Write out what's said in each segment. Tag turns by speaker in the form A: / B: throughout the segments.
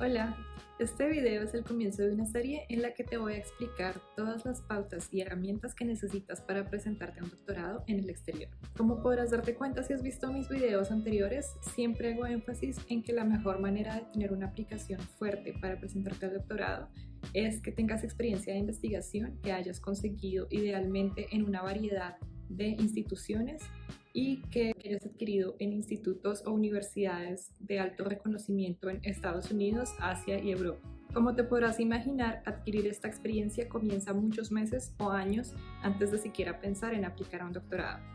A: Hola, este video es el comienzo de una serie en la que te voy a explicar todas las pautas y herramientas que necesitas para presentarte a un doctorado en el exterior. Como podrás darte cuenta si has visto mis videos anteriores, siempre hago énfasis en que la mejor manera de tener una aplicación fuerte para presentarte al doctorado es que tengas experiencia de investigación que hayas conseguido idealmente en una variedad de instituciones y que hayas adquirido en institutos o universidades de alto reconocimiento en Estados Unidos, Asia y Europa. Como te podrás imaginar, adquirir esta experiencia comienza muchos meses o años antes de siquiera pensar en aplicar a un doctorado.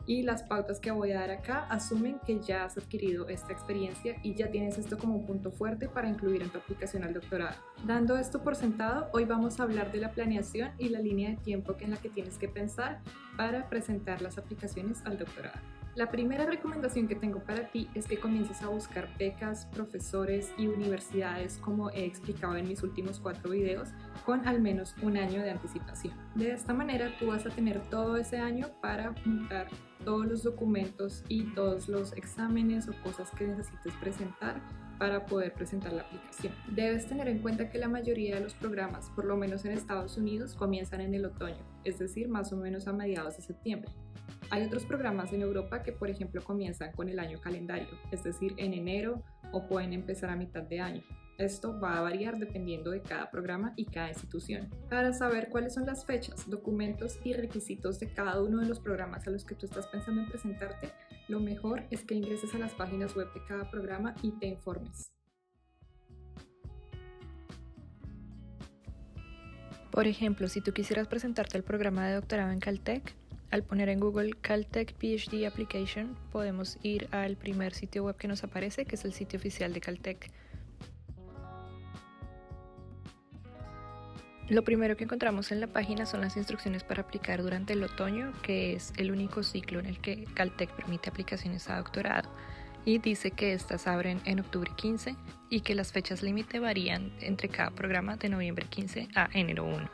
A: Y las pautas que voy a dar acá asumen que ya has adquirido esta experiencia y ya tienes esto como un punto fuerte para incluir en tu aplicación al doctorado. Dando esto por sentado, hoy vamos a hablar de la planeación y la línea de tiempo en la que tienes que pensar para presentar las aplicaciones al doctorado. La primera recomendación que tengo para ti es que comiences a buscar becas, profesores y universidades, como he explicado en mis últimos 4 videos, con al menos un año de anticipación. De esta manera tú vas a tener todo ese año para juntar todos los documentos y todos los exámenes o cosas que necesites presentar para poder presentar la aplicación. Debes tener en cuenta que la mayoría de los programas, por lo menos en Estados Unidos, comienzan en el otoño, es decir, más o menos a mediados de septiembre. Hay otros programas en Europa que, por ejemplo, comienzan con el año calendario, es decir, en enero, o pueden empezar a mitad de año. Esto va a variar dependiendo de cada programa y cada institución. Para saber cuáles son las fechas, documentos y requisitos de cada uno de los programas a los que tú estás pensando en presentarte, lo mejor es que ingreses a las páginas web de cada programa y te informes.
B: Por ejemplo, si tú quisieras presentarte al programa de doctorado en Caltech, al poner en Google Caltech PhD Application, podemos ir al primer sitio web que nos aparece, que es el sitio oficial de Caltech. Lo primero que encontramos en la página son las instrucciones para aplicar durante el otoño, que es el único ciclo en el que Caltech permite aplicaciones a doctorado. Y dice que estas abren en octubre 15 y que las fechas límite varían entre cada programa de noviembre 15 a enero 1.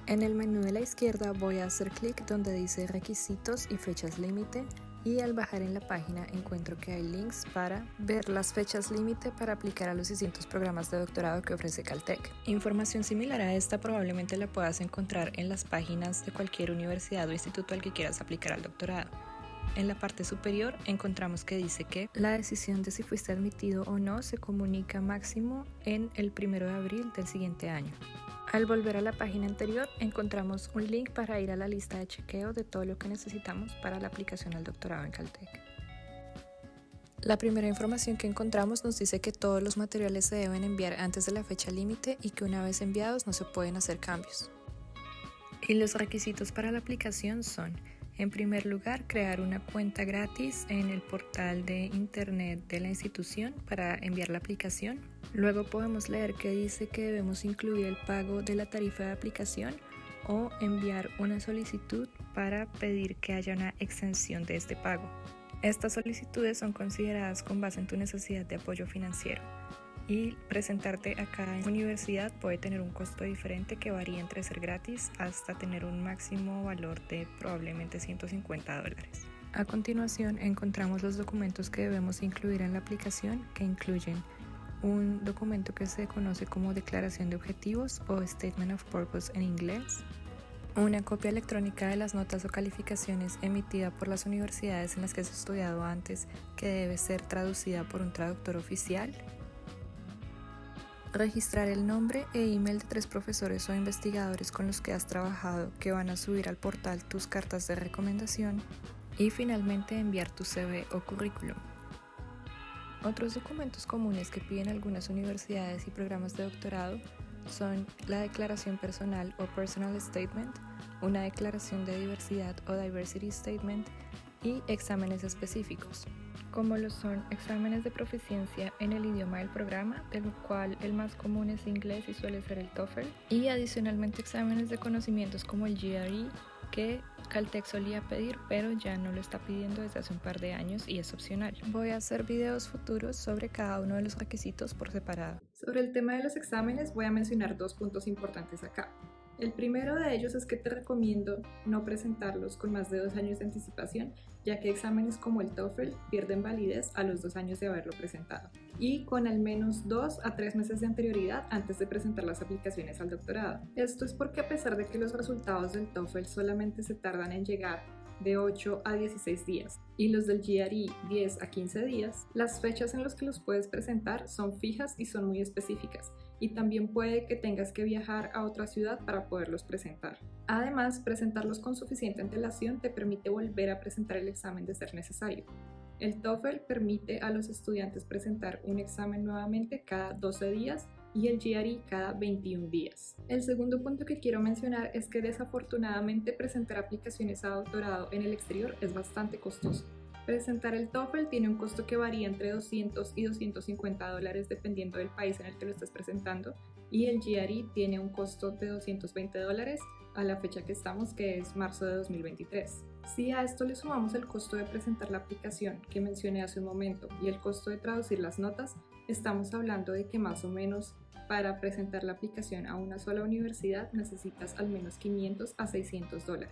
B: En el menú de la izquierda voy a hacer clic donde dice requisitos y fechas límite, y al bajar en la página encuentro que hay links para ver las fechas límite para aplicar a los distintos programas de doctorado que ofrece Caltech. Información similar a esta probablemente la puedas encontrar en las páginas de cualquier universidad o instituto al que quieras aplicar al doctorado. En la parte superior encontramos que dice que la decisión de si fuiste admitido o no se comunica máximo en el 1 de abril del siguiente año. Al volver a la página anterior encontramos un link para ir a la lista de chequeo de todo lo que necesitamos para la aplicación al doctorado en Caltech. La primera información que encontramos nos dice que todos los materiales se deben enviar antes de la fecha límite y que una vez enviados no se pueden hacer cambios. Y los requisitos para la aplicación son: en primer lugar, crear una cuenta gratis en el portal de internet de la institución para enviar la aplicación. Luego podemos leer que dice que debemos incluir el pago de la tarifa de aplicación o enviar una solicitud para pedir que haya una exención de este pago. Estas solicitudes son consideradas con base en tu necesidad de apoyo financiero. Y presentarte a cada universidad puede tener un costo diferente que varía entre ser gratis hasta tener un máximo valor de probablemente $150. A continuación encontramos los documentos que debemos incluir en la aplicación, que incluyen un documento que se conoce como Declaración de Objetivos o Statement of Purpose en inglés, una copia electrónica de las notas o calificaciones emitida por las universidades en las que has estudiado antes, que debe ser traducida por un traductor oficial, registrar el nombre e email de 3 profesores o investigadores con los que has trabajado que van a subir al portal tus cartas de recomendación, y finalmente enviar tu CV o currículum. Otros documentos comunes que piden algunas universidades y programas de doctorado son la declaración personal o personal statement, una declaración de diversidad o diversity statement y exámenes específicos, como lo son exámenes de proficiencia en el idioma del programa, del cual el más común es inglés y suele ser el TOEFL, y adicionalmente exámenes de conocimientos como el GRE, que Caltech solía pedir, pero ya no lo está pidiendo desde hace un par de años y es opcional. Voy a hacer videos futuros sobre cada uno de los requisitos por separado.
A: Sobre el tema de los exámenes voy a mencionar 2 puntos importantes acá. El primero de ellos es que te recomiendo no presentarlos con más de 2 años de anticipación, ya que exámenes como el TOEFL pierden validez a los 2 años de haberlo presentado, y con al menos 2 a 3 meses de anterioridad antes de presentar las aplicaciones al doctorado. Esto es porque, a pesar de que los resultados del TOEFL solamente se tardan en llegar de 8 a 16 días y los del GRE 10 a 15 días, las fechas en las que los puedes presentar son fijas y son muy específicas, y también puede que tengas que viajar a otra ciudad para poderlos presentar. Además, presentarlos con suficiente antelación te permite volver a presentar el examen de ser necesario. El TOEFL permite a los estudiantes presentar un examen nuevamente cada 12 días y el GRE cada 21 días. El segundo punto que quiero mencionar es que desafortunadamente presentar aplicaciones a doctorado en el exterior es bastante costoso. Presentar el TOEFL tiene un costo que varía entre $200 y $250 dependiendo del país en el que lo estés presentando, y el GRE tiene un costo de $220 a la fecha que estamos, que es marzo de 2023. Si a esto le sumamos el costo de presentar la aplicación que mencioné hace un momento y el costo de traducir las notas, estamos hablando de que más o menos para presentar la aplicación a una sola universidad necesitas al menos $500 a $600,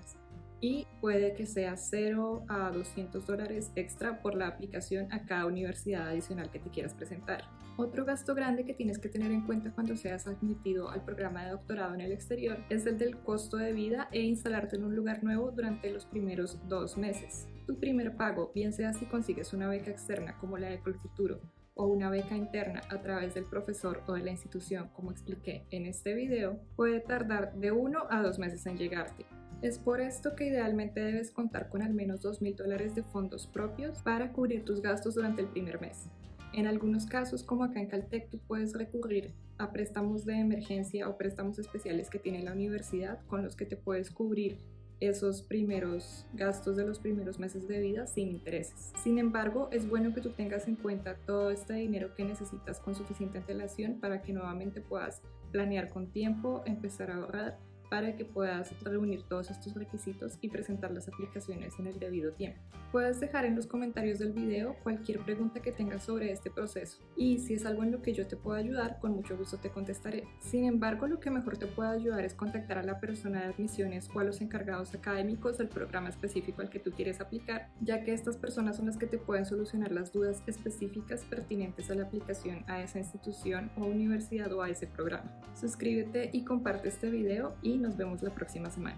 A: y puede que sea $0 a $200 extra por la aplicación a cada universidad adicional que te quieras presentar. Otro gasto grande que tienes que tener en cuenta cuando seas admitido al programa de doctorado en el exterior es el del costo de vida e instalarte en un lugar nuevo durante los primeros 2 meses. Tu primer pago, bien sea si consigues una beca externa como la de Colfuturo o una beca interna a través del profesor o de la institución, como expliqué en este video, puede tardar de 1 a 2 meses en llegarte. Es por esto que idealmente debes contar con al menos $2,000 de fondos propios para cubrir tus gastos durante el primer mes. En algunos casos, como acá en Caltech, tú puedes recurrir a préstamos de emergencia o préstamos especiales que tiene la universidad, con los que te puedes cubrir esos primeros gastos de los primeros meses de vida sin intereses. Sin embargo, es bueno que tú tengas en cuenta todo este dinero que necesitas con suficiente antelación para que nuevamente puedas planear con tiempo, empezar a ahorrar, para que puedas reunir todos estos requisitos y presentar las aplicaciones en el debido tiempo. Puedes dejar en los comentarios del video cualquier pregunta que tengas sobre este proceso, y si es algo en lo que yo te pueda ayudar, con mucho gusto te contestaré. Sin embargo, lo que mejor te puede ayudar es contactar a la persona de admisiones o a los encargados académicos del programa específico al que tú quieres aplicar, ya que estas personas son las que te pueden solucionar las dudas específicas pertinentes a la aplicación a esa institución o universidad o a ese programa. Suscríbete y comparte este video, y nos vemos la próxima semana.